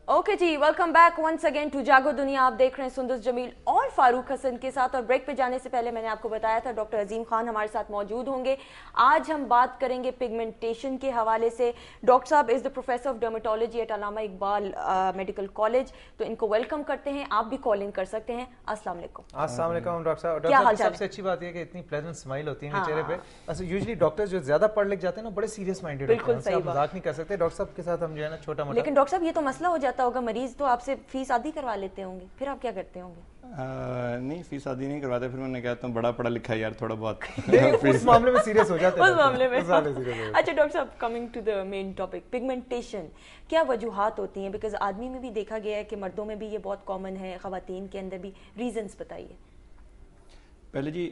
Okay जी, welcome back once again to Jago Duniya. आप देख रहे हैं सुंदस जमील और फारूक हसन के साथ। और ब्रेक पे जाने से पहले मैंने आपको बताया था डॉक्टर अजीम खान हमारे साथ मौजूद होंगे। आज हम बात करेंगे पिगमेंटेशन के हवाले से। डॉक्टर साहब is the professor of dermatology at Allama Iqbal medical college, तो इनको वेलकम करते हैं। आप भी कॉल इन कर सकते हैं। अस्सलाम वालेकुम। अस्सलाम वालेकुम डॉक्टर साहब। क्या हाल चाल? सबसे अच्छी बात है कि इतनी प्लेजेंट स्माइल होती है चेहरे पे। अच्छा, यूजुअली डॉक्टर्स जो ज्यादा पढ़ लिख जाते हैं ना, बड़े सीरियस माइंडेड होते हैं, आप मजाक नहीं कर सकते। डॉक्टर साहब के साथ हम जो है ना छोटा मोटा। लेकिन डॉक्टर साहब ये तो मसला हो जाता होगा, मरीज तो आपसे फीस आधी करवा लेते होंगे, फिर आप क्या करते होंगे? नहीं, फीस आधी नहीं करवाते, फिर मैंने कहता हूँ बड़ा पढ़ा लिखा है यार, थोड़ा बहुत उस मामले में सीरियस हो जाते हैं। उस मामले में अच्छा डॉक्टर साहब, coming to the main topic, pigmentation क्या वजूहात होती हैं? बिकॉज आदमी में भी देखा गया है कि मर्दों में भी ये बहुत कॉमन है, ख्वातीन के अंदर भी। रीजंस बताइए। पहले जी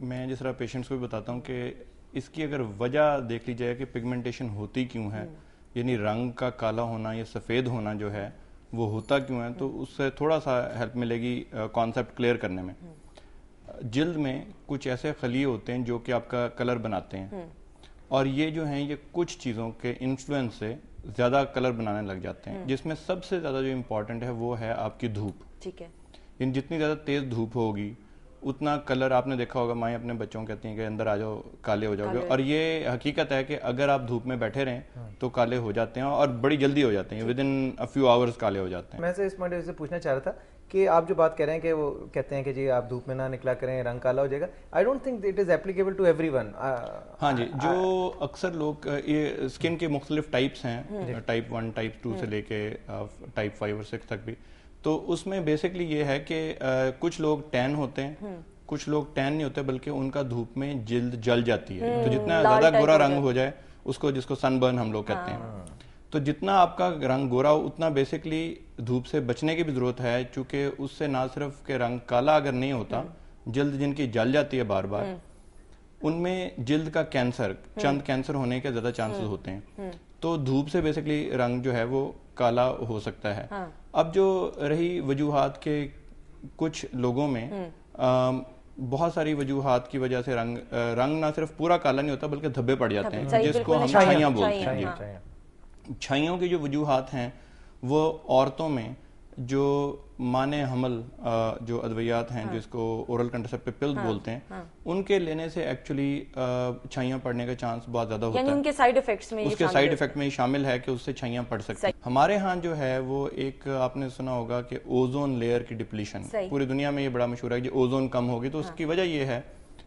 मैं जिस तरह पेशेंट्स को भी बताता हूँ कि इसकी अगर वजह देख ली जाए कि पिगमेंटेशन होती क्यों है, यानी रंग का काला होना या सफ़ेद होना जो है वो होता क्यों है, तो उससे थोड़ा सा हेल्प मिलेगी कॉन्सेप्ट क्लियर करने में। जिल्द में कुछ ऐसे खलीए होते हैं जो कि आपका कलर बनाते हैं, और ये जो हैं ये कुछ चीज़ों के इन्फ्लुएंस से ज़्यादा कलर बनाने लग जाते हैं, जिसमें सबसे ज़्यादा जो इम्पोर्टेंट है वो है आपकी धूप। ठीक है। इन जितनी ज़्यादा तेज़ धूप होगी उतना कलर, आपने देखा होगा माएँ अपने बच्चों को कहती हैं कि अंदर आ जाओ काले हो जाओगे, और ये हकीकत है कि अगर आप धूप में बैठे रहें तो काले हो जाते हैं, और बड़ी जल्दी हो जाते हैं, with in a few hours काले हो जाते हैं। मैं इस पॉइंट से पूछना चाह रहा था कि आप जो बात कह रहे हैं कि वो कहते हैं कि जी आप धूप में ना निकला करें, रंग काला हो जाएगा। I don't think it is applicable to everyone. हाँ जी, जो अक्सर लोग, ये स्किन के मुख्तलिफ टाइप्स हैं, टाइप 1 टाइप 2 से लेके टाइप 5 और 6 तक भी। तो उसमें बेसिकली ये है कि कुछ लोग टैन होते हैं, कुछ लोग टैन नहीं होते, बल्कि उनका धूप में जिल्द जल जाती है। तो जितना ज्यादा गोरा रंग हो जाए उसको, जिसको सनबर्न हम लोग कहते हैं, तो जितना आपका रंग गोरा हो उतना बेसिकली धूप से बचने की भी जरूरत है, चूंकि उससे ना सिर्फ के रंग काला अगर नहीं होता, जिल्द जिनकी जल जाती है बार बार, उनमें जिल्द का कैंसर, चंद कैंसर होने के ज्यादा चांसेस होते हैं। तो धूप से बेसिकली रंग जो है वो काला हो सकता है। अब जो रही वजूहात के, कुछ लोगों में बहुत सारी वजूहात की वजह से रंग ना सिर्फ पूरा काला नहीं होता बल्कि धब्बे पड़ जाते हैं, जिसको हम छाइयाँ बोलते हैं। छाइयों की जो वजूहात हैं वो औरतों में जो माने हमल जो अद्वियात हैं, जिसको ओरल कंट्रासेप्टिव पिल्स बोलते हैं, उनके लेने से एक्चुअली छाइयां पड़ने का चांस बहुत ज्यादा होता है। उनके साइड इफेक्ट्स में, उसके साइड इफेक्ट में शामिल है कि उससे छाइयां पड़ सकती हैं। हमारे यहाँ जो है वो एक, आपने सुना होगा कि ओजोन लेयर की डिप्लीशन, पूरी दुनिया में ये बड़ा मशहूर है कि ओजोन कम होगी। तो उसकी वजह ये है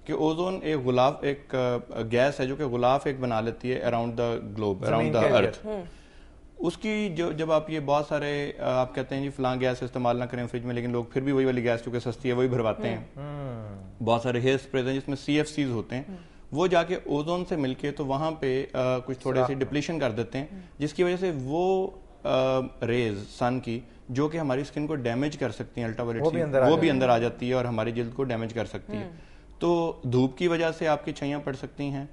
कि ओजोन एक गुलाफ, एक गैस है जो कि गुलाफ एक बना लेती है around the globe, around the earth. उसकी जो, जब आप ये बहुत सारे आप कहते हैं जी फलां गैस इस्तेमाल ना करें फ्रिज में, लेकिन लोग फिर भी वही वाली गैस, चूंकि सस्ती है, वही भरवाते हैं। बहुत सारे हेयर स्प्रेज हैं जिसमें CFCs होते हैं, वो जाके ओजोन से मिलके तो वहां पे कुछ थोड़े सी डिप्लीशन कर देते हैं, जिसकी वजह से वो रेज सन की जो कि हमारी स्किन को डैमेज कर सकती हैं, अल्ट्रावायलेट, वो भी अंदर आ जाती है और हमारी जिल्द को डैमेज कर सकती है। तो धूप की वजह से आपकी छाइयाँ पड़ सकती हैं,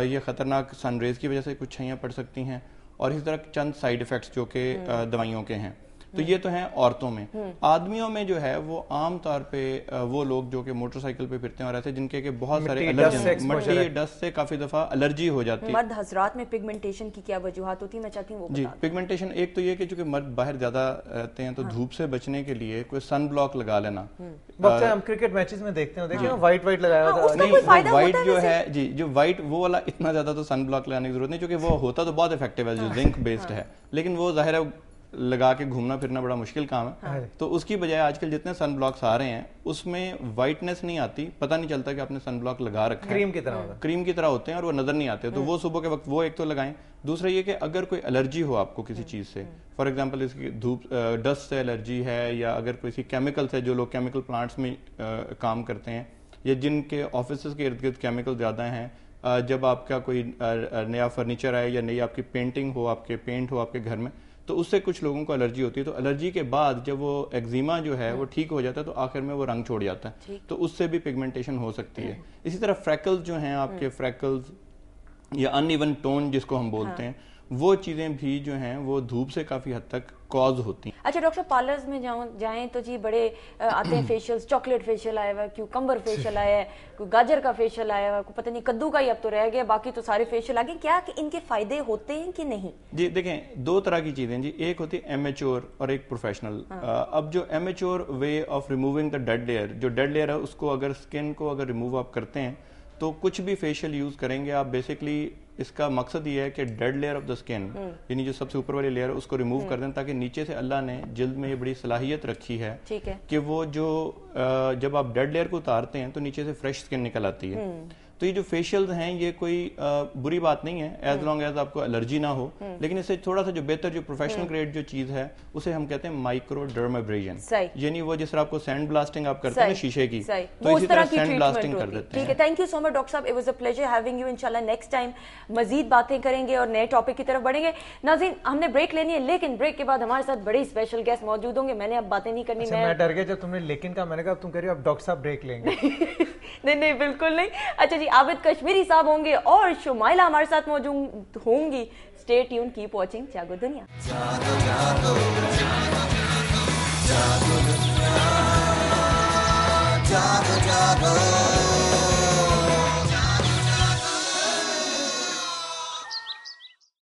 ये खतरनाक सनरेज की वजह से कुछ छाइयाँ पड़ सकती हैं, और इस तरह चंद साइड इफेक्ट्स जो कि दवाइयों के हैं। तो ये तो हैं औरतों में। आदमियों में जो है वो आम तौर पे वो लोग जो कि मोटरसाइकिल पे फिरते हैं और ऐसे जिनके के बहुत सारे एलर्जी, मट्टी डस्ट से काफी दफा एलर्जी हो जाती है। मर्द हजरात में पिगमेंटेशन की क्या वजूहात होती है, मैं चाहती हूँ वो जी। पिगमेंटेशन एक तो ये कि चूंकि मर्द बाहर ज्यादा रहते हैं, तो धूप से बचने के लिए कोई सन ब्लॉक लगा लेना। हम क्रिकेट मैचेस में देखते हैं, देखिए व्हाइट लगाया होता है। नहीं, व्हाइट जो है जी, जो व्हाइट वो वाला इतना ज्यादा तो सन ब्लॉक लगाने की जरूरत नहीं, क्योंकि वो होता तो बहुत इफेक्टिव है, जो जिंक बेस्ड है, लेकिन वो जाहिर है लगा के घूमना फिरना बड़ा मुश्किल काम है। तो उसकी बजाय आजकल जितने सन ब्लॉक्स आ रहे हैं उसमें वाइटनेस नहीं आती, पता नहीं चलता कि आपने सन ब्लॉक लगा रखा है। क्रीम की तरह होते हैं और वो नजर नहीं आते। तो वो सुबह के वक्त वो एक तो लगाएं। दूसरा ये कि अगर कोई एलर्जी हो आपको किसी चीज से, फॉर एग्जांपल इसकी धूप, डस्ट से एलर्जी है, या अगर कोई केमिकल से, जो लोग केमिकल प्लांट्स में काम करते हैं या जिनके ऑफिस के इर्द गिर्द केमिकल ज्यादा हैं, जब आपका कोई नया फर्नीचर आए या नई आपकी पेंटिंग हो, आपके पेंट हो आपके घर में, तो उससे कुछ लोगों को एलर्जी होती है। तो एलर्जी के बाद जब वो एक्जिमा जो है वो ठीक हो जाता है तो आखिर में वो रंग छोड़ जाता है, तो उससे भी पिगमेंटेशन हो सकती है। इसी तरह फ्रैकल्स जो हैं आपके, फ्रैकल्स या अनइवन टोन जिसको हम बोलते हैं, वो चीजें भी जो हैं वो धूप से काफी हद तक कॉज होती हैं। अच्छा डॉक्टर, पार्लर्स में जाएं तो जी बड़े आते हैं फेशियल्स, चॉकलेट फेशियल आया हुआ है, क्यूकम्बर फेशियल आया है, कोई गाजर का फेशियल आया हुआ है, पता नहीं कद्दू का ही अब तो रह गया, बाकी तो सारे फेशियल आ गए। क्या कि इनके फायदे होते हैं कि नहीं? जी देखें, दो तरह की चीजें जी, एक होती है एमेच्योर और एक प्रोफेशनल। अब जो amateur way of removing the dead layer, जो डेड लेयर है उसको अगर स्किन को अगर रिमूव आप करते हैं तो कुछ भी फेशियल यूज करेंगे आप, बेसिकली इसका मकसद ये है कि dead layer of the skin, यानी जो सबसे ऊपर वाली लेयर है उसको रिमूव कर दें, ताकि नीचे से अल्लाह ने जिल्द में ये बड़ी सलाहियत रखी है कि वो जो जब आप डेड लेयर को उतारते हैं तो नीचे से फ्रेश स्किन निकल आती है। तो ये जो फेशियल्स हैं ये कोई बुरी बात नहीं है, एज लॉन्ग एज आपको एलर्जी ना हो, लेकिन इससे थोड़ा सा जो बेहतर जो प्रोफेशनल ग्रेड जो चीज है उसे हम कहते हैं माइक्रो डर्माब्रेजन, यानी वो जिस तरह आपको सैंड ब्लास्टिंग आप करते हैं ना शीशे की, तो इसी तरह सैंड ब्लास्टिंग कर देते हैं। ठीक है, thank you so much doctor साहब, it was a pleasure having you. इंशाल्लाह नेक्स्ट टाइम मजीद बातें करेंगे और नए टॉपिक की तरफ बढ़ेंगे। नाज़रीन, हमने ब्रेक लेनी है, लेकिन ब्रेक के बाद हमारे साथ बड़े स्पेशल गेस्ट मौजूद होंगे। मैंने अब बातें नहीं करनी। मैं डर गया जब तुमने लेकिन का, मैंने कहा तुम कह रही हो अब डॉक्टर साहब ब्रेक लेंगे। नहीं बिल्कुल नहीं। अच्छा जी, आबिद कश्मीरी साहब होंगे और शुमाइला हमारे साथ मौजूद होंगी। स्टे ट्यून, कीप वॉचिंग जागो दुनिया। जागो जागो जागो दुनिया, जागो जागो।